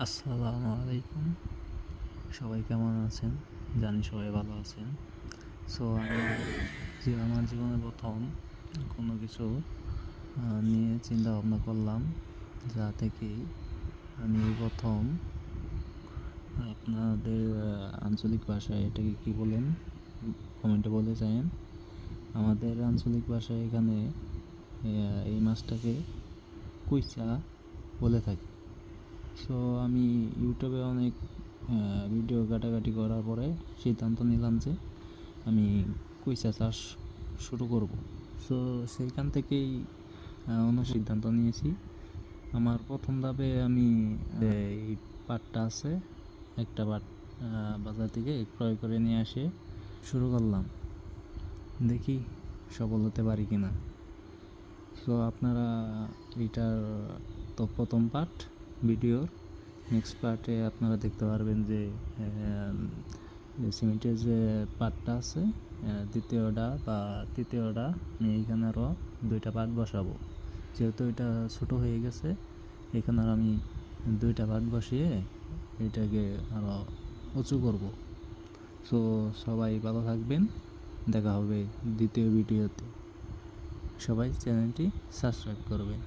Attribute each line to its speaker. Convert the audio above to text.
Speaker 1: আসসালামু আলাইকুম। সবাই কেমন আছেন? জানি সবাই ভালো আছেন। সো আমি আমার জীবনে প্রথম কোনো কিছু নিয়ে চিন্তা ভাবনা করলাম, যা থেকে আমি প্রথম আপনাদের আঞ্চলিক ভাষায় এটাকে কী বলেন কমেন্টে বলে যায়েন। আমাদের আঞ্চলিক ভাষায় এখানে এই মাছটাকে কুইচা বলে থাকি। সো আমি ইউটিউবে অনেক ভিডিও ঘাটাঘাটি করার পরে সিদ্ধান্ত নিলাম যে আমি কুইচা চাষ শুরু করব। সো সেইখান থেকেই সিদ্ধান্ত নিয়েছি। আমার প্রথম ধাপে আমি এই পাটটা আছে, একটা পাট বাজার থেকে ক্রয় করে নিয়ে আসে শুরু করলাম। দেখি সফল হতে পারি কিনা। সো আপনারা এইটার তো প্রথম পার্ট ভিডিওর নেক্সট পার্টে আপনারা দেখতে পারবেন যে সিমেন্টের যে পার্টটা আছে, দ্বিতীয়টা বা তৃতীয়টা আমি এইখানে আরও দুইটা পার্ট বসাবো। যেহেতু এটা ছোটো হয়ে গেছে, এখানে আর আমি দুইটা পার্ট বসিয়ে এটাকে আরও উঁচু করব। সো সবাই ভালো থাকবেন, দেখা হবে দ্বিতীয় ভিডিওতে। সবাই চ্যানেলটি সাবস্ক্রাইব করবেন।